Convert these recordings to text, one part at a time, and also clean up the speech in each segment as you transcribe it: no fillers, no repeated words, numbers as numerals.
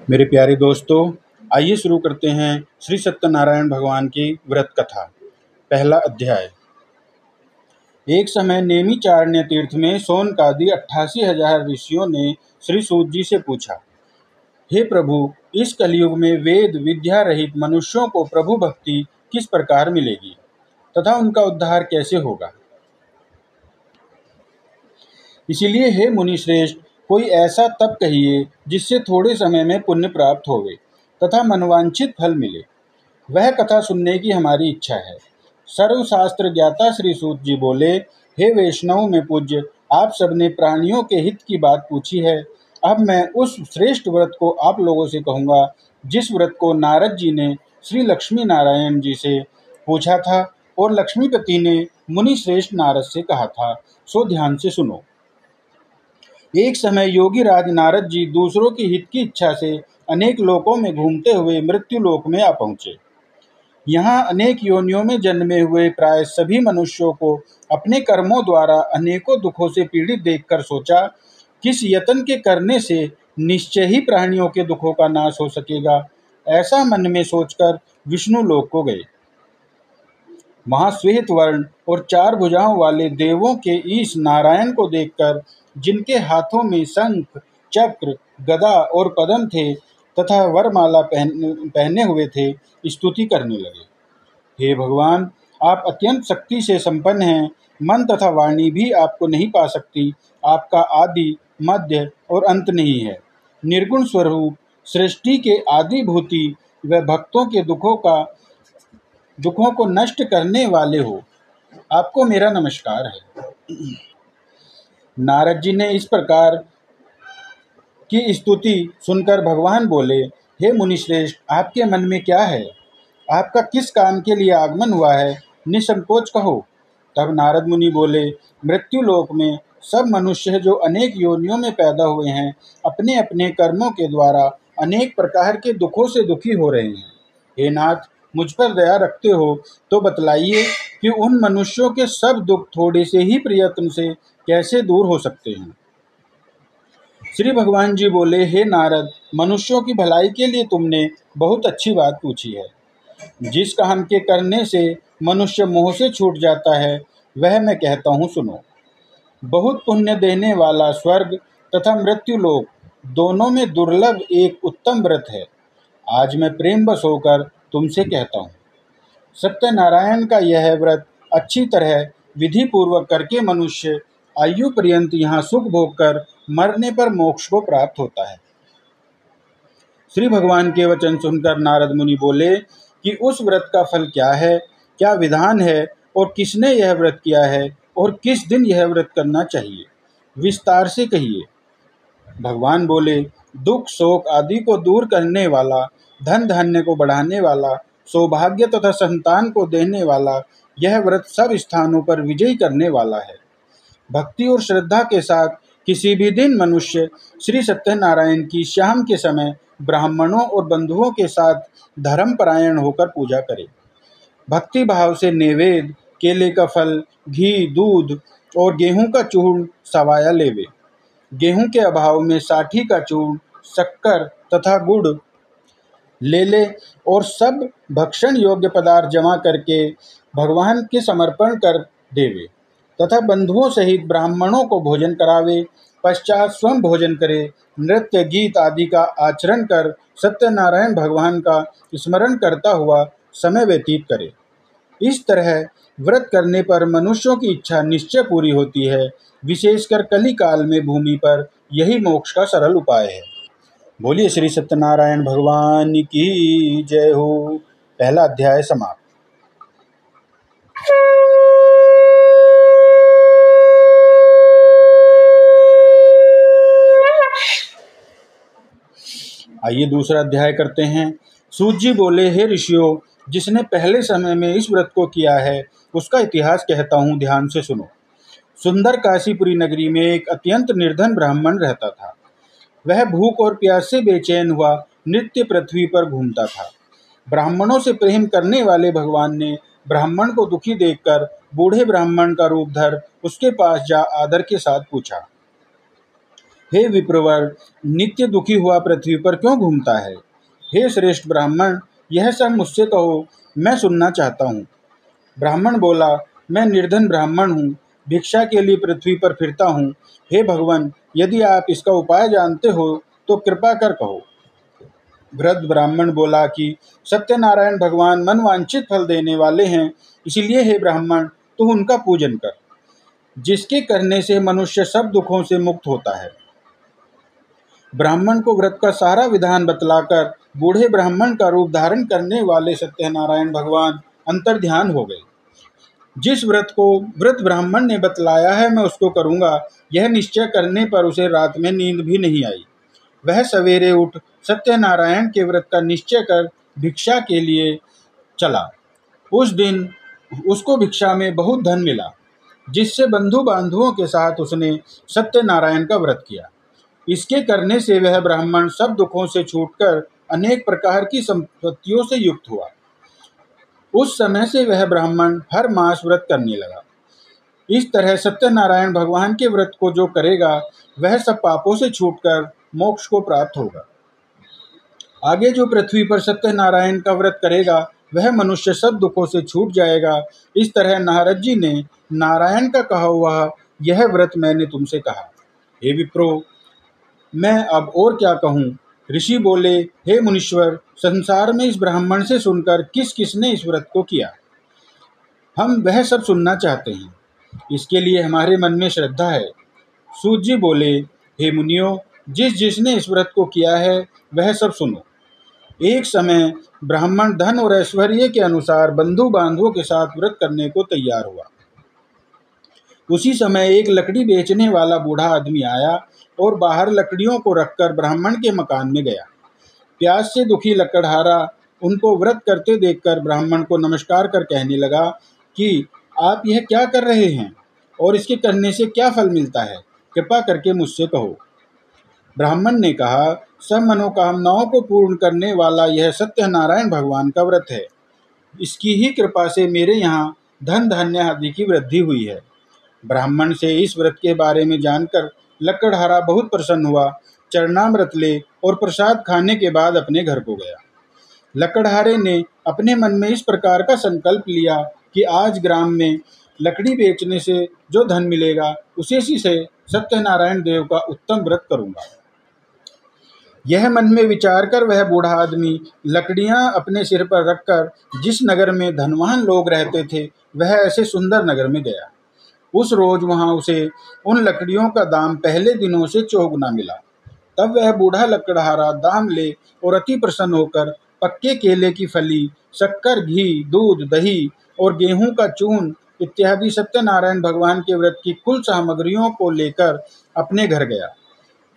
मेरे प्यारे दोस्तों, आइए शुरू करते हैं श्री सत्यनारायण भगवान की व्रत कथा। पहला अध्याय। एक समय नेमिचारण्य तीर्थ में शौनकादि 88,000 ऋषियों ने श्री सूत जी से पूछा, हे प्रभु, इस कलयुग में वेद विद्या रहित मनुष्यों को प्रभु भक्ति किस प्रकार मिलेगी तथा उनका उद्धार कैसे होगा। इसीलिए हे मुनि श्रेष्ठ, कोई ऐसा तप कहिए जिससे थोड़े समय में पुण्य प्राप्त होवे तथा मनवांछित फल मिले। वह कथा सुनने की हमारी इच्छा है। सर्वशास्त्र ज्ञाता श्री सूत जी बोले, हे वैष्णव में पूज्य, आप सबने प्राणियों के हित की बात पूछी है। अब मैं उस श्रेष्ठ व्रत को आप लोगों से कहूँगा जिस व्रत को नारद जी ने श्री लक्ष्मी नारायण जी से पूछा था और लक्ष्मीपति ने मुनि श्रेष्ठ नारद से कहा था। सो ध्यान से सुनो। एक समय योगी राज नारद जी दूसरों के हित की इच्छा से अनेक लोकों में घूमते हुए मृत्यु लोक में आ पहुँचे। यहाँ अनेक योनियों में जन्मे हुए प्राय सभी मनुष्यों को अपने कर्मों द्वारा अनेकों दुखों से पीड़ित देखकर सोचा, किस यत्न के करने से निश्चय ही प्राणियों के दुखों का नाश हो सकेगा। ऐसा मन में सोचकर विष्णु लोक को गए। वहाँ श्वेत वर्ण और 4 भुजाओं वाले देवों के ईश नारायण को देखकर, जिनके हाथों में शंख चक्र गदा और पद्म थे तथा वरमाला पहने हुए थे, स्तुति करने लगे। हे भगवान, आप अत्यंत शक्ति से संपन्न हैं। मन तथा वाणी भी आपको नहीं पा सकती। आपका आदि मध्य और अंत नहीं है। निर्गुण स्वरूप सृष्टि के आदिभूति व भक्तों के दुखों को नष्ट करने वाले हो। आपको मेरा नमस्कार है। नारद जी ने इस प्रकार की स्तुति सुनकर भगवान बोले, हे मुनिश्रेष्ठ, आपके मन में क्या है? आपका किस काम के लिए आगमन हुआ है? निसंकोच कहो। तब नारद मुनि बोले, मृत्यु लोक में सब मनुष्य जो अनेक योनियों में पैदा हुए हैं, अपने अपने कर्मों के द्वारा अनेक प्रकार के दुखों से दुखी हो रहे हैं। हे नाथ, मुझ पर दया रखते हो तो बतलाइए कि उन मनुष्यों के सब दुख थोड़े से ही प्रयत्न से कैसे दूर हो सकते हैं। श्री भगवान जी बोले, हे नारद, मनुष्यों की भलाई के लिए तुमने बहुत अच्छी बात पूछी है। जिस काम के करने से मनुष्य मोह से छूट जाता है, वह मैं कहता हूँ, सुनो। बहुत पुण्य देने वाला स्वर्ग तथा मृत्यु लोक दोनों में दुर्लभ एक उत्तम व्रत है। आज मैं प्रेम बस होकर तुमसे कहता हूँ। सत्यनारायण का यह व्रत अच्छी तरह विधि पूर्वक करके मनुष्य आयु पर्यंत यहाँ सुख भोग कर मरने पर मोक्ष को प्राप्त होता है। श्री भगवान के वचन सुनकर नारद मुनि बोले कि उस व्रत का फल क्या है, क्या विधान है और किसने यह व्रत किया है और किस दिन यह व्रत करना चाहिए, विस्तार से कहिए। भगवान बोले, दुख शोक आदि को दूर करने वाला, धन धान्य को बढ़ाने वाला, सौभाग्य तथा संतान को देने वाला यह व्रत सब स्थानों पर विजय करने वाला है। भक्ति और श्रद्धा के साथ किसी भी दिन मनुष्य श्री सत्यनारायण की शाम के समय ब्राह्मणों और बंधुओं के साथ धर्मपरायण होकर पूजा करे। भक्ति भाव से नैवेद्य, केले का फल, घी, दूध और गेहूं का चूर्ण सवाया लेवे। गेहूं के अभाव में साठी का चूर्ण, शक्कर तथा गुड़ ले ले और सब भक्षण योग्य पदार्थ जमा करके भगवान के समर्पण कर देवे तथा बंधुओं सहित ब्राह्मणों को भोजन करावे। पश्चात स्वयं भोजन करे, नृत्य गीत आदि का आचरण कर सत्यनारायण भगवान का स्मरण करता हुआ समय व्यतीत करे। इस तरह व्रत करने पर मनुष्यों की इच्छा निश्चय पूरी होती है। विशेषकर कली काल में भूमि पर यही मोक्ष का सरल उपाय है। बोलिए श्री सत्यनारायण भगवान की जय हो। पहला अध्याय समाप्त। आइए दूसरा अध्याय करते हैं। सूत जी बोले, हे ऋषियों, जिसने पहले समय में इस व्रत को किया है उसका इतिहास कहता हूँ, ध्यान से सुनो। सुंदर काशीपुरी नगरी में एक अत्यंत निर्धन ब्राह्मण रहता था। वह भूख और प्यास से बेचैन हुआ नित्य पृथ्वी पर घूमता था। ब्राह्मणों से प्रेम करने वाले भगवान ने ब्राह्मण को दुखी देखकर बूढ़े ब्राह्मण का रूप धर उसके पास जा आदर के साथ पूछा, हे विप्रवर, नित्य दुखी हुआ पृथ्वी पर क्यों घूमता है? हे श्रेष्ठ ब्राह्मण, यह सब मुझसे कहो, मैं सुनना चाहता हूँ। ब्राह्मण बोला, मैं निर्धन ब्राह्मण हूँ, भिक्षा के लिए पृथ्वी पर फिरता हूँ। हे भगवान, यदि आप इसका उपाय जानते हो तो कृपा कर कहो। वृद्ध ब्राह्मण बोला कि सत्यनारायण भगवान मनवांछित फल देने वाले हैं, इसलिए हे ब्राह्मण, तू उनका पूजन कर, जिसके करने से मनुष्य सब दुखों से मुक्त होता है। ब्राह्मण को व्रत का सारा विधान बतलाकर बूढ़े ब्राह्मण का रूप धारण करने वाले सत्यनारायण भगवान अंतर्ध्यान हो गए। जिस व्रत को वृद्ध ब्राह्मण ने बतलाया है मैं उसको करूँगा, यह निश्चय करने पर उसे रात में नींद भी नहीं आई। वह सवेरे उठ सत्यनारायण के व्रत का निश्चय कर भिक्षा के लिए चला। उस दिन उसको भिक्षा में बहुत धन मिला, जिससे बंधु बांधवों के साथ उसने सत्यनारायण का व्रत किया। इसके करने से वह ब्राह्मण सब दुखों से छूटकर अनेक प्रकार की संपत्तियों से युक्त हुआ। उस समय से वह ब्राह्मण हर मास व्रत करने लगा। इस तरह सत्यनारायण भगवान के व्रत को जो करेगा वह सब पापों से छूटकर मोक्ष को प्राप्त होगा। आगे जो पृथ्वी पर सत्यनारायण का व्रत करेगा वह मनुष्य सब दुखों से छूट जाएगा। इस तरह नारद जी ने नारायण का कहा हुआ यह व्रत मैंने तुमसे कहा। हे विप्रो, मैं अब और क्या कहूँ? ऋषि बोले, हे मुनीश्वर, संसार में इस ब्राह्मण से सुनकर किस किसने इस व्रत को किया, हम वह सब सुनना चाहते हैं। इसके लिए हमारे मन में श्रद्धा है। सूत जी बोले, हे मुनियों, जिसने इस व्रत को किया है वह सब सुनो। एक समय ब्राह्मण धन और ऐश्वर्य के अनुसार बंधु बांधवों के साथ व्रत करने को तैयार हुआ। उसी समय एक लकड़ी बेचने वाला बूढ़ा आदमी आया और बाहर लकड़ियों को रखकर ब्राह्मण के मकान में गया। प्यास से दुखी लकड़हारा उनको व्रत करते देखकर ब्राह्मण को नमस्कार कर कहने लगा कि आप यह क्या कर रहे हैं और इसके करने से क्या फल मिलता है, कृपा करके मुझसे कहो। ब्राह्मण ने कहा, सब मनोकामनाओं को पूर्ण करने वाला यह सत्यनारायण भगवान का व्रत है। इसकी ही कृपा से मेरे यहाँ धन धान्य आदि की वृद्धि हुई है। ब्राह्मण से इस व्रत के बारे में जानकर लकड़हारा बहुत प्रसन्न हुआ, चरणामृत ले और प्रसाद खाने के बाद अपने घर को गया। लकड़हारे ने अपने मन में इस प्रकार का संकल्प लिया कि आज ग्राम में लकड़ी बेचने से जो धन मिलेगा उसी से सत्यनारायण देव का उत्तम व्रत करूंगा। यह मन में विचार कर वह बूढ़ा आदमी लकड़ियां अपने सिर पर रखकर जिस नगर में धनवान लोग रहते थे वह ऐसे सुंदर नगर में गया। उस रोज वहां उसे उन लकड़ियों का दाम पहले दिनों से चौगुना मिला। तब वह बूढ़ा लकड़हारा दाम ले और अति प्रसन्न होकर पक्के केले की फली, शक्कर, घी, दूध, दही और गेहूं का चून इत्यादि सत्यनारायण भगवान के व्रत की कुल सामग्रियों को लेकर अपने घर गया।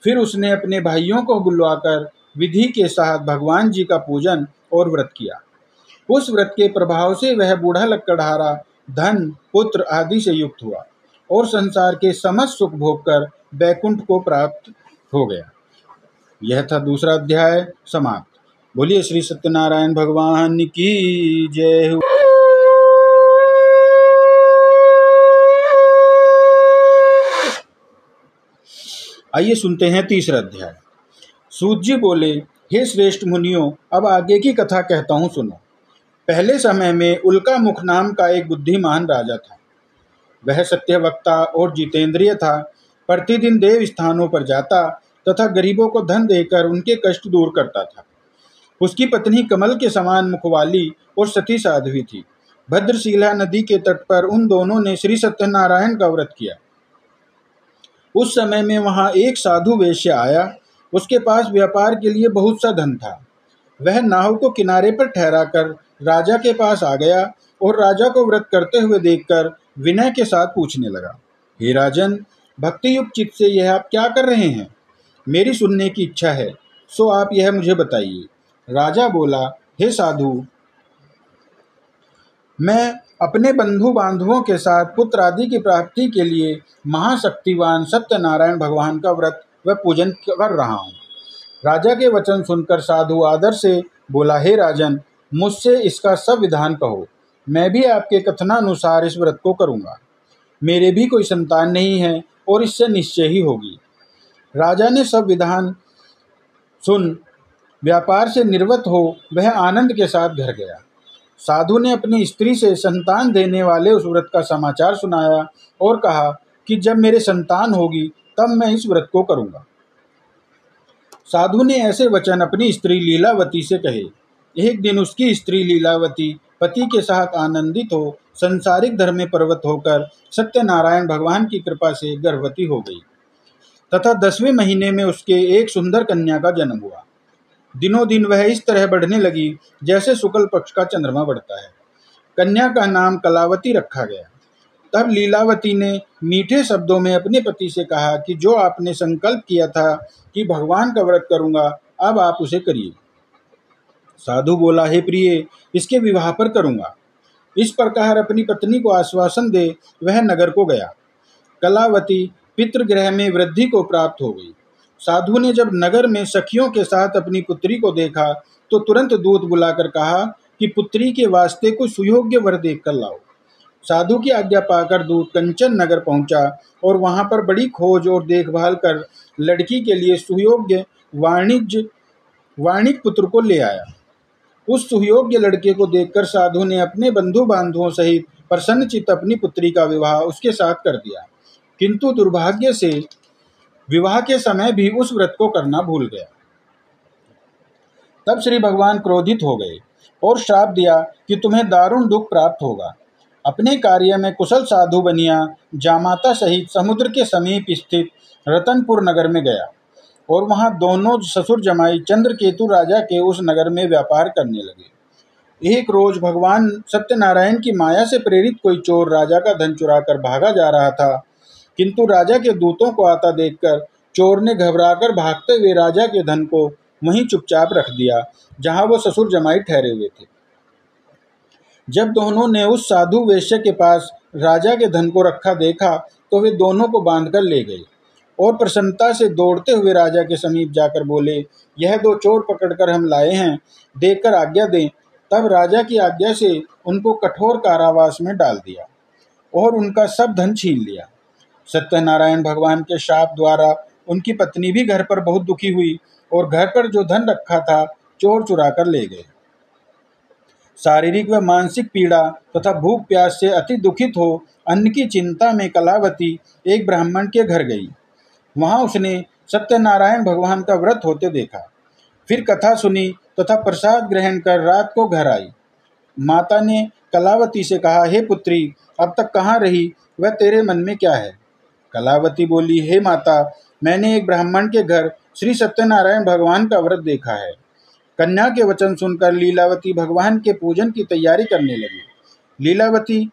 फिर उसने अपने भाइयों को बुलवाकर विधि के साथ भगवान जी का पूजन और व्रत किया। उस व्रत के प्रभाव से वह बूढ़ा लकड़हारा धन, पुत्र आदि से युक्त हुआ और संसार के समस्त सुख भोग कर बैकुंठ को प्राप्त हो गया। यह था दूसरा अध्याय समाप्त। बोलिए श्री सत्यनारायण भगवान की जय हो। आइए सुनते हैं तीसरा अध्याय। सूत जी बोले, हे श्रेष्ठ मुनियों, अब आगे की कथा कहता हूँ, सुनो। पहले समय में उल्का मुख नाम का एक बुद्धिमान राजा था। वह सत्यवक्ता और जितेंद्रिय था। प्रतिदिन देव स्थानों पर जाता तथा गरीबों को धन देकर उनके कष्ट दूर करता था। उसकी पत्नी कमल के समान मुखवाली और सती साध्वी थी। भद्रशिला नदी के तट पर उन दोनों ने श्री सत्यनारायण का व्रत किया। उस समय में वहां एक साधु वेश्या आया। उसके पास व्यापार के लिए बहुत सा धन था। वह नाव को किनारे पर ठहराकर राजा के पास आ गया और राजा को व्रत करते हुए देखकर विनय के साथ पूछने लगा, हे राजन, भक्ति युक्त चित्त से यह आप क्या कर रहे हैं? मेरी सुनने की इच्छा है, सो आप यह मुझे बताइए। राजा बोला, हे साधु, मैं अपने बंधु बांधवों के साथ पुत्र आदि की प्राप्ति के लिए महाशक्तिवान सत्यनारायण भगवान का व्रत व पूजन कर रहा हूँ। राजा के वचन सुनकर साधु आदर से बोला, हे राजन, मुझसे इसका सब विधान कहो। मैं भी आपके कथनानुसार इस व्रत को करूँगा। मेरे भी कोई संतान नहीं है और इससे निश्चय ही होगी। राजा ने सब विधान सुन व्यापार से निर्वत हो वह आनंद के साथ घर गया। साधु ने अपनी स्त्री से संतान देने वाले उस व्रत का समाचार सुनाया और कहा कि जब मेरे संतान होगी तब मैं इस व्रत को करूंगा। साधु ने ऐसे वचन अपनी स्त्री लीलावती से कहे। एक दिन उसकी स्त्री लीलावती पति के साथ आनंदित हो संसारिक धर्म में प्रवृत्त होकर सत्यनारायण भगवान की कृपा से गर्भवती हो गई तथा 10वें महीने में उसके एक सुंदर कन्या का जन्म हुआ। दिनों दिन वह इस तरह बढ़ने लगी जैसे शुक्ल पक्ष का चंद्रमा बढ़ता है। कन्या का नाम कलावती रखा गया। तब लीलावती ने मीठे शब्दों में अपने पति से कहा कि जो आपने संकल्प किया था कि भगवान का व्रत करूंगा, अब आप उसे करिए। साधु बोला, हे प्रिय, इसके विवाह पर करूंगा। इस प्रकार अपनी पत्नी को आश्वासन दे वह नगर को गया। कलावती पितृगृह में वृद्धि को प्राप्त हो गई। साधु ने जब नगर में सखियों के साथ अपनी पुत्री को देखा तो तुरंत दूत बुलाकर कहा कि पुत्री के वास्ते कोई सुयोग्य वर देख कर लाओ। साधु की आज्ञा पाकर दूत कंचन नगर पहुंचा और वहां पर बड़ी खोज और देखभाल कर लड़की के लिए सुयोग्य वाणिक पुत्र को ले आया। उस सुयोग्य लड़के को देखकर साधु ने अपने बंधु बांधवों सहित प्रसन्नचित्त अपनी पुत्री का विवाह उसके साथ कर दिया, किंतु दुर्भाग्य से विवाह के समय भी उस व्रत को करना भूल गया। तब श्री भगवान क्रोधित हो गए और श्राप दिया कि तुम्हें दारुण दुख प्राप्त होगा। अपने कार्य में कुशल साधु बनिया जामाता सहित समुद्र के समीप स्थित रतनपुर नगर में गया और वहां दोनों ससुर जमाई चंद्रकेतु राजा के उस नगर में व्यापार करने लगे। एक रोज भगवान सत्यनारायण की माया से प्रेरित कोई चोर राजा का धन चुराकर भागा जा रहा था, किंतु राजा के दूतों को आता देखकर चोर ने घबराकर भागते हुए राजा के धन को वहीं चुपचाप रख दिया जहां वो ससुर जमाई ठहरे हुए थे। जब दोनों ने उस साधु वेश्य के पास राजा के धन को रखा देखा तो वे दोनों को बांधकर ले गए और प्रसन्नता से दौड़ते हुए राजा के समीप जाकर बोले, यह 2 चोर पकड़कर हम लाए हैं, देखकर आज्ञा दें। तब राजा की आज्ञा से उनको कठोर कारावास में डाल दिया और उनका सब धन छीन लिया। सत्यनारायण भगवान के शाप द्वारा उनकी पत्नी भी घर पर बहुत दुखी हुई और घर पर जो धन रखा था चोर चुरा कर ले गए। शारीरिक व मानसिक पीड़ा तथा भूख प्यास से अति दुखित हो अन्न की चिंता में कलावती एक ब्राह्मण के घर गई। वहां उसने सत्यनारायण भगवान का व्रत होते देखा। फिर कथा सुनी तथा प्रसाद ग्रहण कर रात को घर आई। माता ने कलावती से कहा, हे पुत्री, अब तक कहाँ रही, वह तेरे मन में क्या है? कलावती बोली, हे माता, मैंने एक ब्राह्मण के घर श्री सत्यनारायण भगवान का व्रत देखा है। कन्या के वचन सुनकर लीलावती भगवान के पूजन की तैयारी करने लगी। लीलावती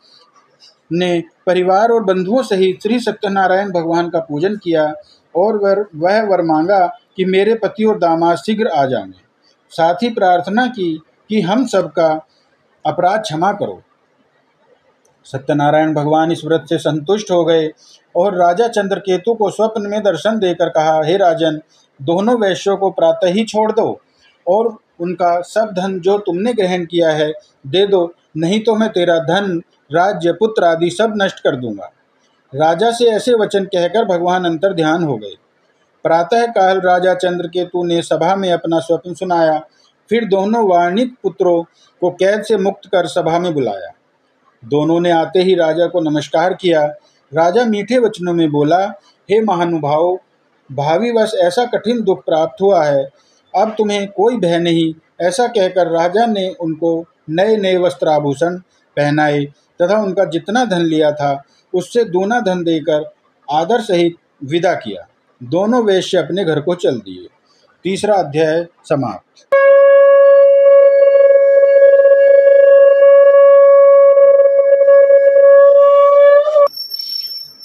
ने परिवार और बंधुओं सहित श्री सत्यनारायण भगवान का पूजन किया और वह वर मांगा कि मेरे पति और दामाद शीघ्र आ जाएंगे। साथ ही प्रार्थना की कि हम सबका अपराध क्षमा करो। सत्यनारायण भगवान इस व्रत से संतुष्ट हो गए और राजा चंद्रकेतु को स्वप्न में दर्शन देकर कहा, हे राजन, दोनों वैश्यों को प्रातः ही छोड़ दो और उनका सब धन जो तुमने ग्रहण किया है दे दो, नहीं तो मैं तेरा धन, राज्य, पुत्र आदि सब नष्ट कर दूंगा। राजा से ऐसे वचन कहकर भगवान अंतर ध्यान हो गए। प्रातः काल राजा चंद्रकेतु ने सभा में अपना स्वप्न सुनाया। फिर दोनों वाणिक पुत्रों को कैद से मुक्त कर सभा में बुलाया। दोनों ने आते ही राजा को नमस्कार किया। राजा मीठे वचनों में बोला, हे महानुभाव, भावीवश ऐसा कठिन दुख प्राप्त हुआ है, अब तुम्हें कोई भय नहीं। ऐसा कहकर राजा ने उनको नए नए वस्त्र आभूषण पहनाए तथा उनका जितना धन लिया था उससे दूना धन देकर आदर सहित विदा किया। दोनों वेश्य अपने घर को चल दिए। 3रा अध्याय समाप्त।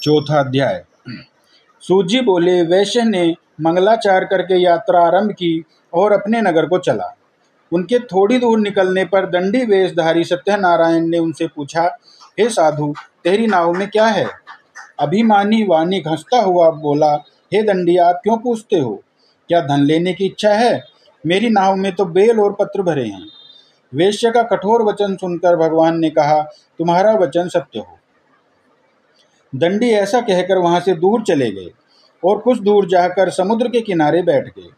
चौथा अध्याय। सूत जी बोले, वैश्य ने मंगलाचार करके यात्रा आरंभ की और अपने नगर को चला। उनके थोड़ी दूर निकलने पर दंडी वेशधारी सत्यनारायण ने उनसे पूछा, हे साधु, तेरी नाव में क्या है? अभिमानी वाणिक हंसता हुआ बोला, हे दंडी, आप क्यों पूछते हो? क्या धन लेने की इच्छा है? मेरी नाव में तो बेल और पत्र भरे हैं। वेश्य का कठोर वचन सुनकर भगवान ने कहा, तुम्हारा वचन सत्य हो। दंडी ऐसा कहकर वहां से दूर चले गए। और कुछ दूर जाकर समुद्र के किनारे बैठ गए।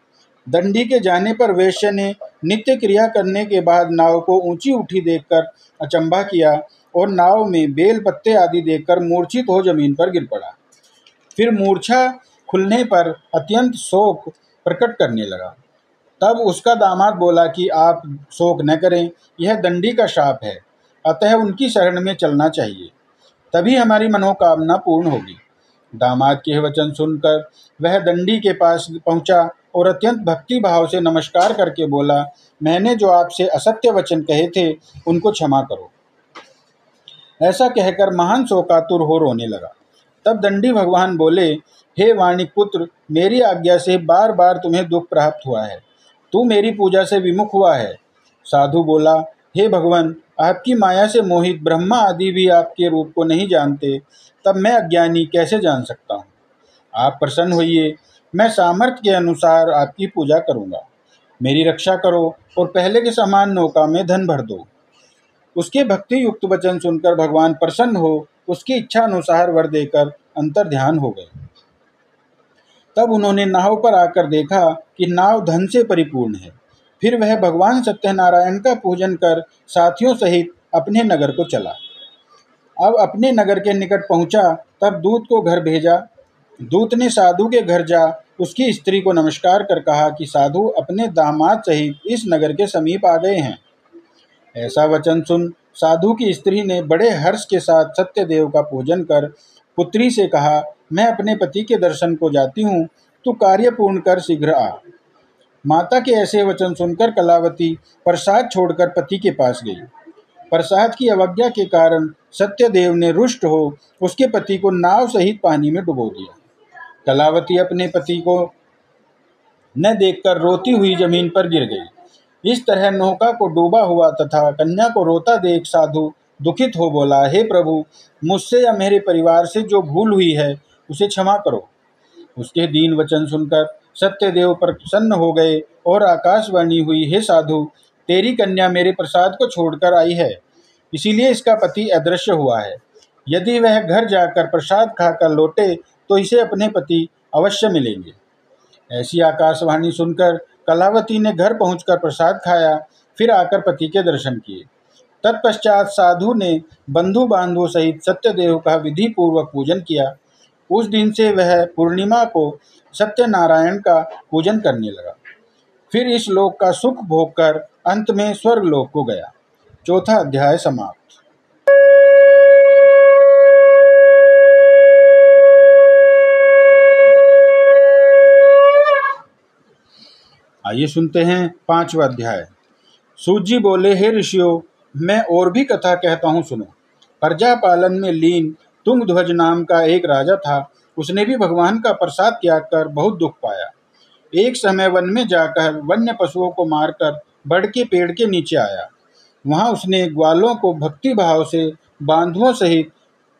दंडी के जाने पर वेश्या ने नित्य क्रिया करने के बाद नाव को ऊंची उठी देखकर अचंभा किया और नाव में बेल पत्ते आदि देखकर मूर्छित हो जमीन पर गिर पड़ा। फिर मूर्छा खुलने पर अत्यंत शोक प्रकट करने लगा। तब उसका दामाद बोला कि आप शोक न करें, यह दंडी का शाप है, अतः उनकी शरण में चलना चाहिए, तभी हमारी मनोकामना पूर्ण होगी। दामाद के वचन सुनकर वह दंडी के पास पहुंचा और अत्यंत भक्ति भाव से नमस्कार करके बोला, मैंने जो आपसे असत्य वचन कहे थे उनको क्षमा करो। ऐसा कहकर महान शोकातुर हो रोने लगा। तब दंडी भगवान बोले, हे वाणिक पुत्र, मेरी आज्ञा से बार बार तुम्हें दुख प्राप्त हुआ है, तू मेरी पूजा से विमुख हुआ है। साधु बोला, हे भगवान, आपकी माया से मोहित ब्रह्मा आदि भी आपके रूप को नहीं जानते, तब मैं अज्ञानी कैसे जान सकता हूँ। आप प्रसन्न होइए, मैं सामर्थ्य के अनुसार आपकी पूजा करूँगा। मेरी रक्षा करो और पहले के समान नौका में धन भर दो। उसके भक्ति युक्त वचन सुनकर भगवान प्रसन्न हो उसकी इच्छा अनुसार वर देकर अंतर ध्यान हो गए। तब उन्होंने नाव पर आकर देखा कि नाव धन से परिपूर्ण है। फिर वह भगवान सत्यनारायण का पूजन कर साथियों सहित अपने नगर को चला। अब अपने नगर के निकट पहुंचा, तब दूत को घर भेजा। दूत ने साधु के घर जा उसकी स्त्री को नमस्कार कर कहा कि साधु अपने दामाद सहित इस नगर के समीप आ गए हैं। ऐसा वचन सुन साधु की स्त्री ने बड़े हर्ष के साथ सत्यदेव का पूजन कर पुत्री से कहा, मैं अपने पति के दर्शन को जाती हूँ, तू कार्य पूर्ण कर शीघ्र आ। माता के ऐसे वचन सुनकर कलावती प्रसाद छोड़कर पति के पास गई। प्रसाद की अवज्ञा के कारण सत्यदेव ने रुष्ट हो उसके पति को नाव सहित पानी में डुबो दिया। कलावती अपने पति को न देखकर रोती हुई जमीन पर गिर गई। इस तरह नौका को डूबा हुआ तथा कन्या को रोता देख साधु दुखित हो बोला, हे प्रभु, मुझसे या मेरे परिवार से जो भूल हुई है उसे क्षमा करो। उसके दीन वचन सुनकर सत्यदेव प्रसन्न हो गए और आकाशवाणी हुई, हे साधु, तेरी कन्या मेरे प्रसाद को छोड़कर आई है, इसीलिए इसका पति अदृश्य हुआ है। यदि वह घर जाकर प्रसाद खाकर लौटे तो इसे अपने पति अवश्य मिलेंगे। ऐसी आकाशवाणी सुनकर कलावती ने घर पहुंचकर प्रसाद खाया, फिर आकर पति के दर्शन किए। तत्पश्चात साधु ने बंधु बांधवों सहित सत्यदेव का विधि पूर्वक पूजन किया। उस दिन से वह पूर्णिमा को सत्यनारायण का पूजन करने लगा। फिर इस लोक का सुख भोग कर अंत में स्वर्ग लोक को गया। चौथा अध्याय समाप्त। आइए सुनते हैं पांचवा अध्याय। सूत जी बोले, हे ऋषियों, मैं और भी कथा कहता हूँ, सुनो। प्रजा पालन में लीन तुंगध्वज नाम का एक राजा था। उसने भी भगवान का प्रसाद त्याग कर बहुत दुख पाया। एक समय वन में जाकर वन्य पशुओं को मारकर बड़ के पेड़ के नीचे आया। वहां उसने ग्वालों को भक्ति भाव से बांधुओं सहित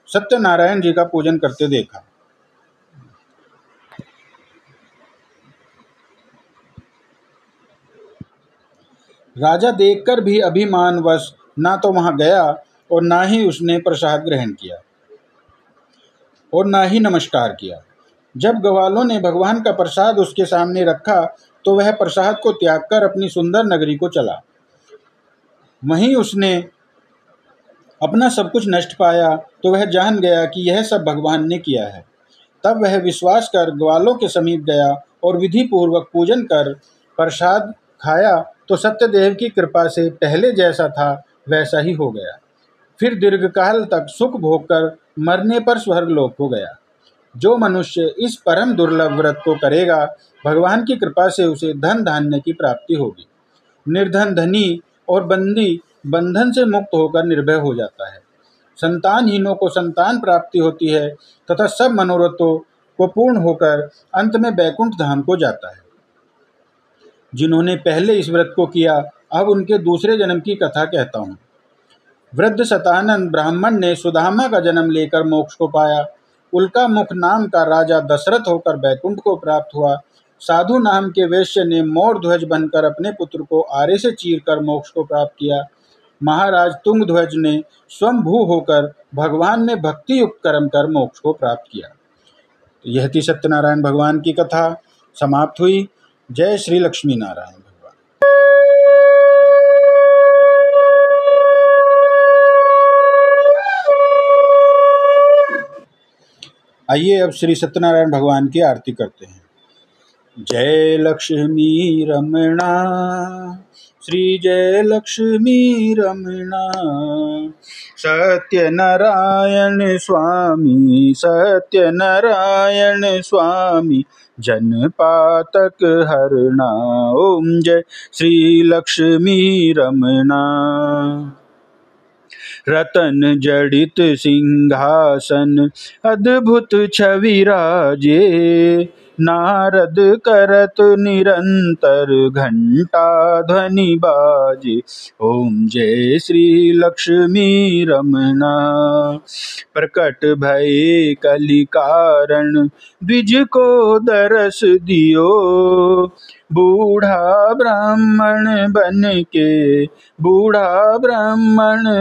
सत्यनारायण जी का पूजन करते देखा। राजा देखकर भी अभिमानवश ना तो वहां गया और ना ही उसने प्रसाद ग्रहण किया और ना ही नमस्कार किया। जब ग्वालों ने भगवान का प्रसाद उसके सामने रखा तो वह प्रसाद को त्याग कर अपनी सुंदर नगरी को चला। वहीं उसने अपना सब कुछ नष्ट पाया तो वह जान गया कि यह सब भगवान ने किया है। तब वह विश्वास कर ग्वालों के समीप गया और विधि पूर्वक पूजन कर प्रसाद खाया तो सत्यदेव की कृपा से पहले जैसा था वैसा ही हो गया। फिर दीर्घकाल तक सुख भोग कर मरने पर स्वर्गलोक को गया। जो मनुष्य इस परम दुर्लभ व्रत को करेगा, भगवान की कृपा से उसे धन धान्य की प्राप्ति होगी। निर्धन धनी और बंदी बंधन से मुक्त होकर निर्भय हो जाता है। संतानहीनों को संतान प्राप्ति होती है तथा सब मनोरथों को पूर्ण होकर अंत में बैकुंठ धाम को जाता है। जिन्होंने पहले इस व्रत को किया, अब उनके दूसरे जन्म की कथा कहता हूँ। वृद्ध शतानंद ब्राह्मण ने सुदामा का जन्म लेकर मोक्ष को पाया। उल्का मुख नाम का राजा दशरथ होकर बैकुंठ को प्राप्त हुआ। साधु नाम के वैश्य ने मोर ध्वज बनकर अपने पुत्र को आरे से चीरकर मोक्ष को प्राप्त किया। महाराज तुंगध्वज ने स्वयं भू होकर भगवान में भक्ति युक्त कर्म कर मोक्ष को प्राप्त किया। यह थी सत्यनारायण भगवान की कथा समाप्त हुई। जय श्री लक्ष्मी नारायण भगवान। आइए अब श्री सत्यनारायण भगवान की आरती करते हैं। जय लक्ष्मी रमणा, श्री जय लक्ष्मी रमणा, सत्यनारायण स्वामी, सत्यनारायण स्वामी, जन पातक हरणा। ओम जय श्री लक्ष्मी रमणा। रतन जड़ित सिंहासन अद्भुत छवि राजे, नारद करत निरंतर घंटा ध्वनि बाजे। ओम जय श्री लक्ष्मी रमणा। प्रकट भये कलि कारण द्विज को दरस दियो, बूढ़ा ब्राह्मण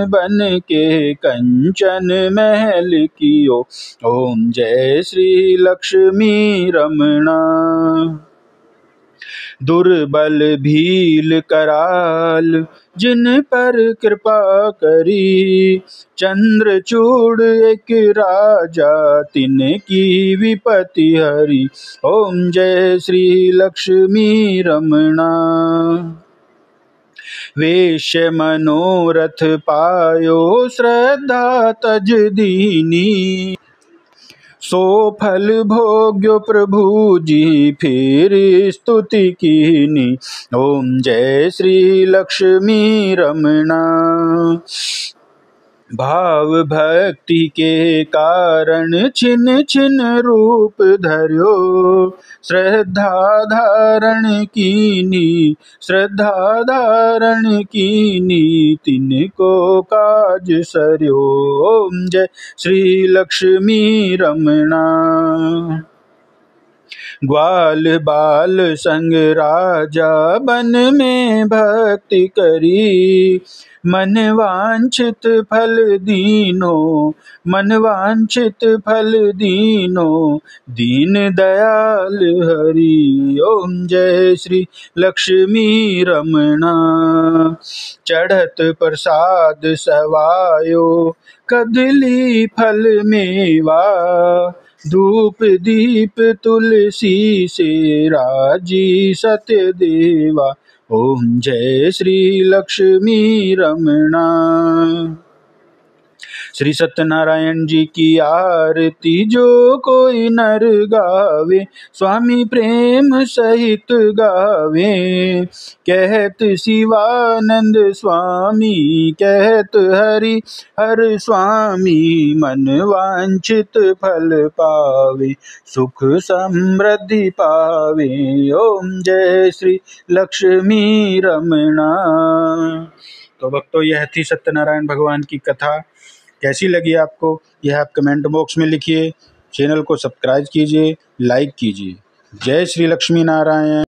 बन के कंचन महल कियो। ओम जय श्री लक्ष्मी रमणा। दुर्बल भील कराल जिन पर कृपा करी, चंद्रचूड़ एक राजा तिनकी विपत्ति हरी। ओम जय श्री लक्ष्मी रमणा। वेश्य मनोरथ पायो श्रद्धा तज दीनी, सो फल भोग्यो प्रभु जी फिर स्तुति कीनी। ओम जय श्री लक्ष्मी रमणा। भाव भक्ति के कारण छिन छिन रूप धर्यो, श्रद्धा धारण कीनी तिनको काज सर्यो। ओम जय श्री लक्ष्मी रमणा। ग्वाल बाल संग राजा बन में भक्ति करी, मन वांछित फल दीनो दीन दयाल हरि। ओम जय श्री लक्ष्मी रमणा। चढ़त प्रसाद सवायो कदली फल मेवा, धूप दीप तुलसी से राजी सत्य देवा। ओम जय श्री लक्ष्मी रमणा। श्री सत्यनारायण जी की आरती जो कोई नर गावे, स्वामी प्रेम सहित गावे। कहत शिवानंद स्वामी, कहत हरि हर स्वामी, मन वांछित फल पावे, सुख समृद्धि पावे। ओम जय श्री लक्ष्मी रमणा। तो भक्तों, यह थी सत्यनारायण भगवान की कथा। कैसी लगी आपको, यह आप कमेंट बॉक्स में लिखिए। चैनल को सब्सक्राइब कीजिए, लाइक कीजिए। जय श्री लक्ष्मी नारायण।